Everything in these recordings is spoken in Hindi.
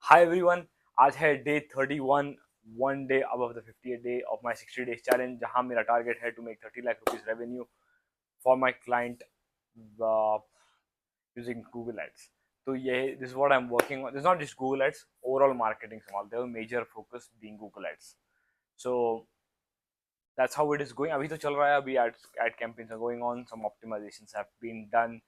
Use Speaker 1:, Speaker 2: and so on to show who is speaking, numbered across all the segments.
Speaker 1: Hi everyone, आज है day 31, one day above the 50th day of my 60 days challenge जहां मेरा टारगेट है to make 30 lakh rupees revenue for my client using Google ads. तो ये this what I am working on. This not just Google ads, overall marketing संभाल their major focus being Google ads. So that's how it is going. अभी तो चल रहा है, अभी ad campaigns are going on, some optimizations have been done,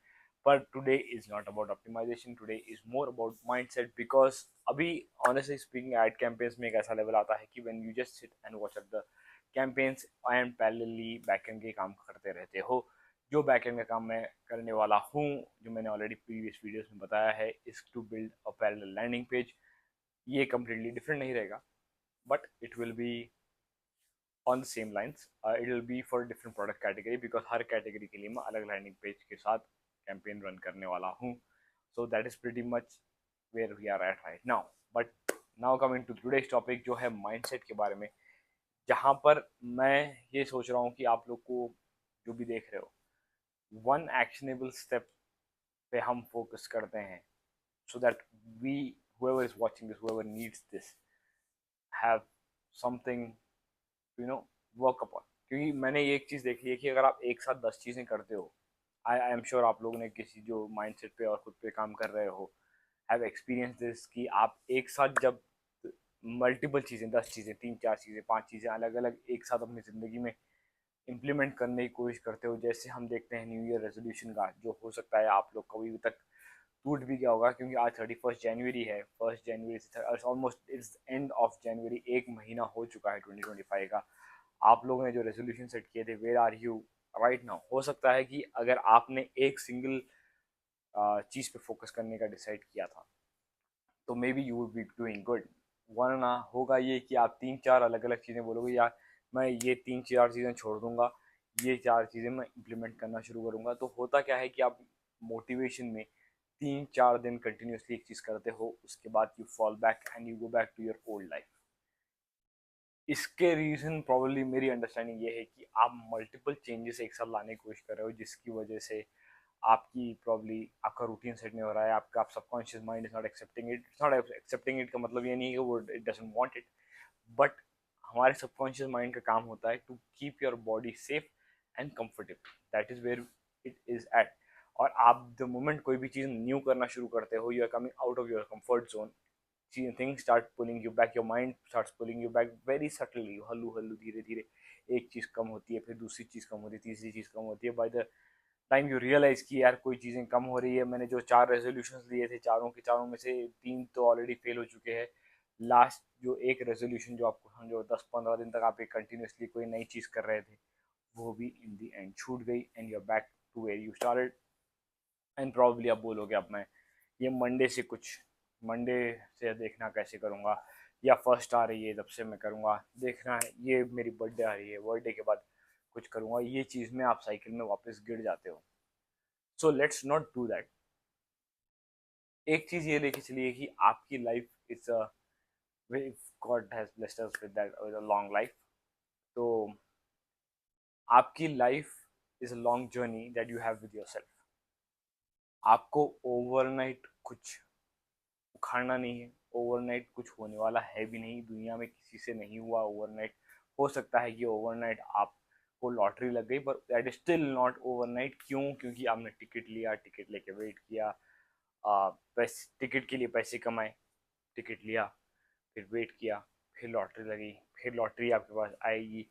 Speaker 1: but today is not about optimization. Today is more about mindset, because अभी honestly speaking ad campaigns में एक ऐसा level आता है कि when you just sit and watch at the campaigns and parallelly backend के काम करते रहते हो. जो backend का काम मैं करने वाला हूँ, जो मैंने already previous videos में बताया है, is to build a parallel landing page. ये completely different नहीं रहेगा, but it will be on the same lines. It will be for different product category, because her category के लिए मैं अलग landing page के साथ campaign run करने वाला हूँ. So that is pretty much where we are at right now. But now coming to today's topic, जो है mindset के बारे में, जहाँ पर मैं ये सोच रहा हूँ कि आप लोग को जो भी देख रहे हो, one actionable step पे हम focus करते हैं, so that we, whoever is watching this, whoever needs this, have something to work upon. क्योंकि मैंने ये एक चीज़ देखी है कि अगर आप एक साथ 10 चीज़ें करते हो, आई एम श्योर आप लोगों ने किसी जो माइंडसेट पे और खुद पे काम कर रहे हो, हैव एक्सपीरियंस दिस, कि आप एक साथ जब मल्टीपल चीज़ें, 10 चीज़ें, 3 4 चीज़ें, 5 चीज़ें अलग अलग एक साथ अपनी ज़िंदगी में इम्प्लीमेंट करने की कोशिश करते हो. जैसे हम देखते हैं न्यू ईयर रेजोल्यूशन का, जो हो सकता है आप लोग कभी तक टूट भी गया होगा, क्योंकि आज 31 जनवरी है. 1 जनवरी से almost it's end of January, एक महीना हो चुका है 2025 का. आप लोगों ने जो रेजोल्यूशन सेट किए थे, where are you right now? हो सकता है कि अगर आपने एक सिंगल चीज़ पे फोकस करने का डिसाइड किया था, तो may be you would be doing good. वरना होगा ये कि आप 3 4 अलग अलग चीज़ें बोलोगे, यार मैं ये 3 4 चीज़ें छोड़ दूंगा, ये 4 चीज़ें मैं इम्प्लीमेंट करना शुरू करूंगा. तो होता क्या है कि आप मोटिवेशन में 3 4 दिन कंटिन्यूसली एक चीज़ करते हो, उसके बाद you fall back and you go back to your old life. इसके रीज़न प्रॉब्ली मेरी अंडरस्टैंडिंग ये है कि आप मल्टीपल चेंजेस एक साथ लाने की कोशिश कर रहे हो, जिसकी वजह से आपकी प्रॉब्ली आपका रूटीन सेट नहीं हो रहा है. आपका आप subconscious mind is not accepting it. It's not accepting it का मतलब ये नहीं है कि वो it doesn't want it, but हमारे सबकॉन्शियस माइंड का काम होता है to keep your body safe and comfortable. That is where it is at. और आप द मोमेंट कोई भी चीज़ न्यू करना शुरू करते हो, you are coming out of your comfort zone, things start pulling you back, your mind starts pulling you back very subtly, हल्लू हल्लू धीरे धीरे. एक चीज़ कम होती है, फिर दूसरी चीज़ कम होती है, तीसरी चीज़ कम होती है. By the time you realise कि यार कोई चीज़ें कम हो रही है, मैंने जो 4 रेजोल्यूशन लिए थे, चारों के चारों में से 3 तो ऑलरेडी फेल हो चुके हैं. लास्ट जो एक रेजोल्यूशन, जो आपको समझो 10 15 दिन तक आप एक कंटिन्यूसली कोई नई चीज़ कर रहे थे, वो भी इन दी एंड छूट गई, and you are back to where you started. And probably आप बोलोगे, अब मैं ये मंडे से देखना कैसे करूँगा, या फर्स्ट आ रही है तब से मैं करूँगा, देखना है ये मेरी बर्थडे आ रही है, बर्थडे के बाद कुछ करूँगा. ये चीज़ में आप साइकिल में वापस गिर जाते हो. So let's not do that. एक चीज़ ये लेके चलिए कि आपकी life is a, God has blessed us with that, with a long life. तो आपकी life is a long journey that you have with yourself. आपको ओवरनाइट कुछ उखाड़ना नहीं है, ओवरनाइट कुछ होने वाला है भी नहीं, दुनिया में किसी से नहीं हुआ ओवरनाइट. हो सकता है कि ओवरनाइट आपको लॉटरी लग गई, पर that is still not overnight. क्यों? क्योंकि आपने टिकट लिया, टिकट लेके वेट किया, पैसे टिकट के लिए पैसे कमाए, टिकट लिया, फिर वेट किया, फिर लॉटरी लगी, फिर लॉटरी आपके पास आएगी,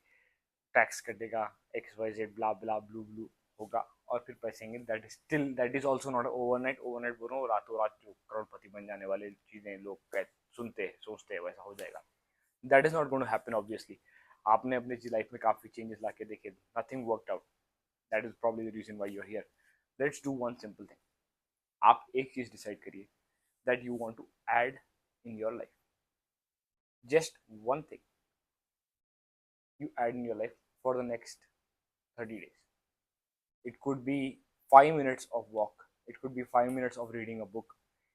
Speaker 1: टैक्स कटेगा, एक्स वाई जेड ब्ला ब्ला ब्लू ब्लू होगा, और फिर पैसे आएंगे. That is still, that is also not overnight. Overnight बोल रहा हूँ रातों रात जो करोड़पति बन जाने वाले चीज़ें लोग सुनते हैं, सोचते हैं वैसा हो जाएगा. That is not going to happen obviously. आपने अपनी लाइफ में काफ़ी चेंजेस ला के देखे, nothing worked out. That is probably the reason why you are here. Let's do one simple thing. आप एक चीज़ डिसाइड करिए that you want to add in your life. Just one thing you add in your life for the next 30 days. It could be 5 minutes of walk, it could be 5 minutes of reading a book,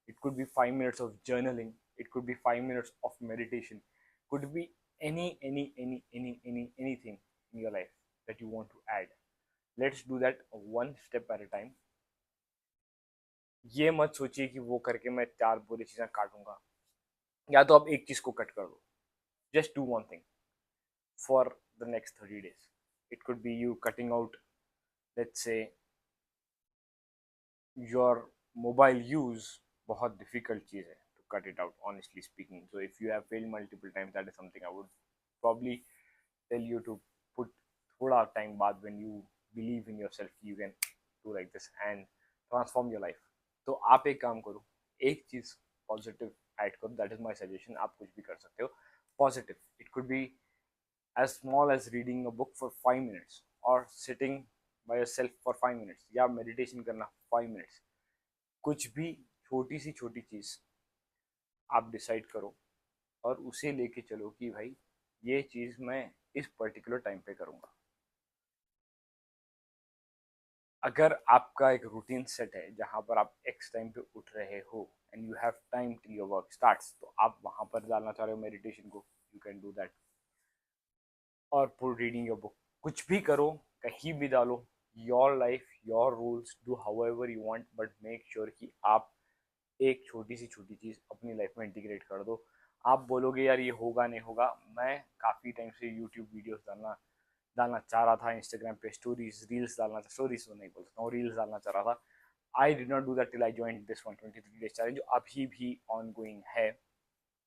Speaker 1: it could be 5 minutes of journaling, it could be 5 minutes of meditation, could be anything in your life that you want to add. Let's do that one step at a time. ये मत सोचिए कि वो करके मैं 4 बुरी चीज़ें काटूंगा. या तो आप एक चीज को कट कर दो, just do one thing for the next 30 days. It could be you cutting out, let's say, your mobile use. बहुत difficult चीज है to cut it out, honestly speaking. So if you have failed multiple times, that is something I would probably tell you to put थोड़ा time बाद, when you believe in yourself, you can do like this and transform your life. तो आप एक काम करो, एक चीज पॉजिटिव ऐड करो. That is my suggestion. आप कुछ भी कर सकते हो positive. It could be as small as reading a book for 5 minutes, or sitting by yourself for 5 minutes, या meditation करना 5 minutes. कुछ भी छोटी चीज आप डिसाइड करो और उसे लेके चलो कि भाई ये चीज मैं इस पर्टिकुलर टाइम पे करूंगा. अगर आपका एक रूटीन सेट है जहां पर आप एक्स टाइम पे उठ रहे हो and you have time till your work starts, तो आप वहां पर डालना चाह रहे हो मेडिटेशन को, यू कैन डू दैट. और फुल रीडिंग योर बुक, कुछ भी करो, कहीं भी डालो. Your life, your rules, do how ever you want, but make sure कि आप एक छोटी चीज़ अपनी लाइफ में इंटीग्रेट कर दो. आप बोलोगे यार ये होगा नहीं होगा. मैं काफ़ी टाइम से यूट्यूब वीडियोस डालना डालना चाह रहा था, इंस्टाग्राम पे स्टोरीज रील्स डालना, स्टोरीज तो नहीं बोल सकता हूँ, रील्स डालना चाह रहा था. I did not do that till I join this 123 days challenge, जो अभी भी ऑन गोइंग है.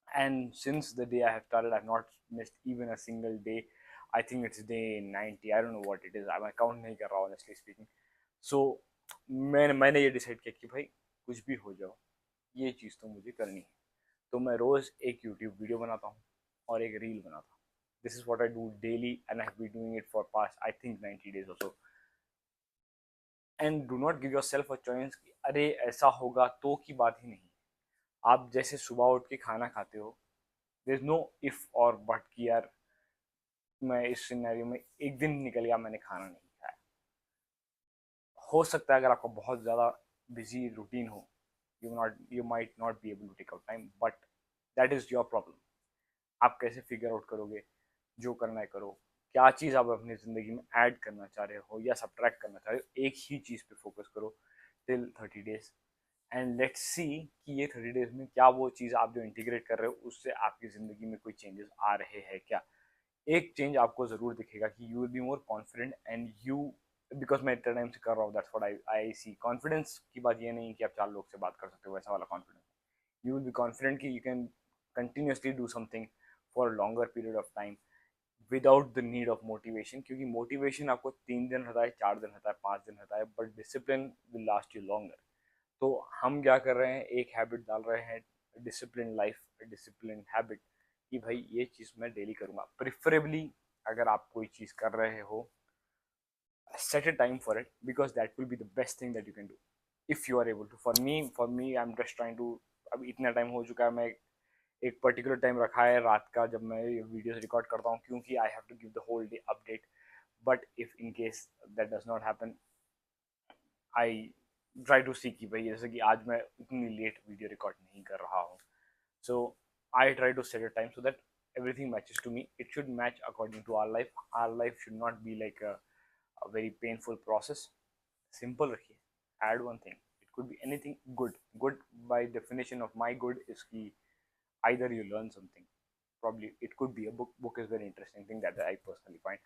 Speaker 1: And since the day I have started, I've not missed even a single day. I think it's day 90. I don't know what it is. मैं काउंट नहीं कर रहा, honestly speaking. So मैंने ये डिसाइड किया कि भाई कुछ भी हो जाओ, ये चीज़ तो मुझे करनी है. तो मैं रोज़ एक यूट्यूब वीडियो बनाता हूँ और एक रील बनाता हूँ. This is what I do daily and I have been doing it for past I think 90 days or so. And do not give yourself a choice कि अरे ऐसा होगा तो, की बात ही नहीं. आप जैसे सुबह उठ के खाना खाते हो, देयर इज नो इफ और बट कि यार मैं इस सिनेरियो में एक दिन निकल गया मैंने खाना नहीं खाया. हो सकता है अगर आपका बहुत ज़्यादा बिजी रूटीन हो, you might not be able to take out time, but that is your problem. आप कैसे फिगर आउट करोगे? जो करना है करो. क्या चीज़ आप अपनी ज़िंदगी में ऐड करना चाह रहे हो या सब्ट्रैक्ट करना चाह रहे हो, एक ही चीज़ पे फोकस करो till 30 days. And let's see कि ये 30 days में क्या वो चीज़ आप जो इंटीग्रेट कर रहे हो उससे आपकी ज़िंदगी में कोई चेंजेस आ रहे हैं क्या. एक चेंज आपको ज़रूर दिखेगा कि you will be more confident and you, because मैं इतने टाइम से कर रहा हूँ, that's what I see. Confidence की बात ये नहीं कि आप 4 लोग से बात कर सकते हो, वैसा वाला confidence. You will be confident कि you can continuously do something for a longer period of time without the need of motivation. क्योंकि मोटिवेशन आपको 3 दिन रहता है, 4 दिन रहता है, 5 दिन रहता है, but discipline will last you longer. तो हम क्या कर रहे हैं, एक हैबिट डाल रहे हैं, डिसिप्लिन लाइफ, डिसिप्लिन हैबिट, कि भाई ये चीज़ मैं डेली करूँगा. प्रिफरेबली अगर आप कोई चीज़ कर रहे हो, set a time for it, because that will be the best thing that you can do if you are able to. For me I'm just trying to, अभी इतना टाइम हो चुका है, मैं एक पर्टिकुलर टाइम रखा है रात का जब मैं ये वीडियोस रिकॉर्ड करता हूँ, क्योंकि I have to give the whole day update. But if in case that does not happen, I try to see कि भाई जैसे कि आज मैं इतनी लेट वीडियो रिकॉर्ड नहीं कर रहा हूँ. So I try to set a time so that everything matches to me. It should match according to our life. Our life should not be like a very painful process. Simple रखिए. Add one thing. It could be anything good. Good by definition of my good is कि either you learn something. Probably it could be a book. Book is very interesting thing that I personally find.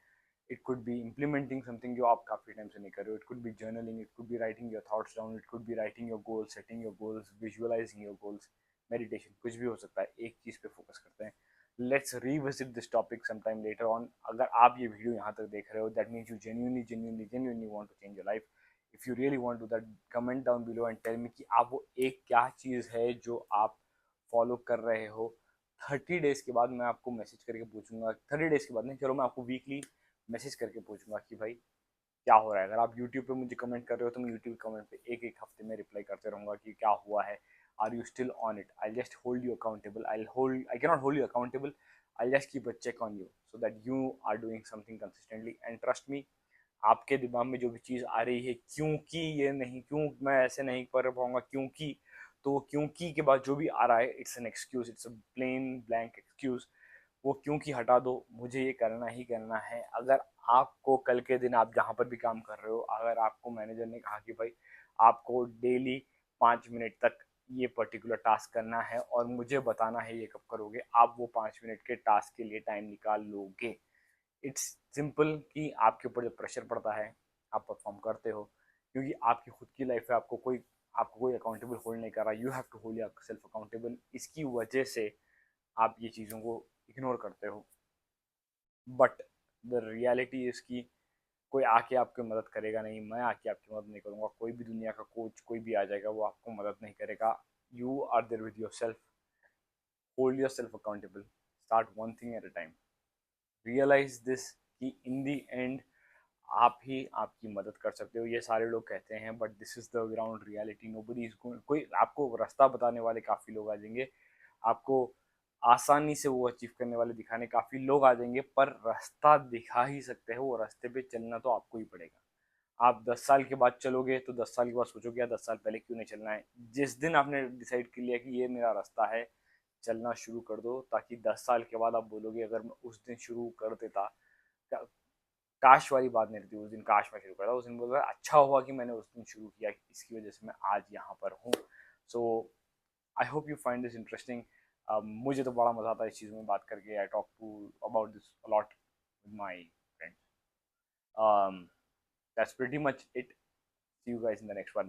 Speaker 1: It could be implementing something जो आप काफ़ी टाइम से नहीं कर रहे हो. It could be journaling. It could be writing your thoughts down. It could be writing your goals, setting your goals, visualizing your goals. Meditation, कुछ भी हो सकता है. एक चीज़ पे फोकस करते हैं. Let's revisit this topic sometime later on. अगर आप ये वीडियो यहाँ तक देख रहे हो, that means you genuinely want to change your life. If you really want to, that comment down below and tell me कि आप वो एक क्या चीज़ है जो आप फॉलो कर रहे हो. 30 days के बाद मैं आपको मैसेज करके पूछूंगा. 30 days के बाद नहीं, चलो मैं आपको वीकली मैसेज करके पूछूंगा कि भाई क्या हो रहा है. अगर आप यूट्यूब पे मुझे कमेंट कर रहे हो तो मैं यूट्यूब कमेंट पे एक एक हफ्ते में रिप्लाई करते रहूँगा कि क्या हुआ है. Are you still on it? I just hold you accountable. I cannot hold you accountable. I just keep a check on you so that you are doing something consistently. And trust me, आपके दिमाग में जो भी चीज़ आ रही है, क्योंकि ये नहीं, क्यों मैं ऐसे नहीं कर पाऊंगा, क्योंकि, तो क्योंकि के बाद जो भी आ रहा है, it's an excuse, it's a plain blank excuse. वो क्योंकि हटा दो. मुझे ये करना ही करना है. अगर आपको कल के दिन आप जहाँ पर भी काम कर रहे हो, अगर आपको मैनेजर ने कहा कि भाई आपको डेली 5 मिनट तक ये पर्टिकुलर टास्क करना है और मुझे बताना है ये कब करोगे, आप वो 5 मिनट के टास्क के लिए टाइम निकाल लोगे। इट्स सिंपल कि आपके ऊपर जब प्रेशर पड़ता है आप परफॉर्म करते हो, क्योंकि आपकी खुद की लाइफ है, आपको कोई अकाउंटेबल होल्ड नहीं कर रहा, you have to hold yourself accountable. इसकी वजह से आप ये चीज़ों को इग्नोर करते हो। बट द रियलिटी इसकी कोई आके आपकी मदद करेगा नहीं, मैं आके आपकी मदद नहीं करूँगा, कोई भी दुनिया का कोच कोई भी आ जाएगा वो आपको मदद नहीं करेगा। You are there with yourself, hold yourself accountable, start one thing at a time, realise this कि इन दी एंड आप ही आपकी मदद कर सकते हो। ये सारे लोग कहते हैं but this is the ground reality, nobody is going, कोई आपको रास्ता बताने वाले काफ़ी लोग आ जाएंगे, आपको आसानी से वो अचीव करने वाले दिखाने काफ़ी लोग आ जाएंगे, पर रास्ता दिखा ही सकते हैं, वो रास्ते पे चलना तो आपको ही पड़ेगा। आप 10 साल के बाद चलोगे तो 10 साल के बाद सोचोगे यार 10 साल पहले क्यों नहीं चलना है। जिस दिन आपने डिसाइड कर लिया कि ये मेरा रास्ता है, चलना शुरू कर दो, ताकि 10 साल के बाद आप बोलोगे अगर मैं उस दिन शुरू कर देता, काश वाली बात नहीं रहती, उस दिन काश मैं शुरू करता, उस दिन बोलता अच्छा हुआ कि मैंने उस दिन शुरू किया, इसकी वजह से मैं आज यहाँ पर हूँ। So I hope you find this interesting. मुझे तो बड़ा मजा आता है इस चीज़ में बात करके। I talk to about this a lot with my friends. That's pretty much it. See you guys in the next one.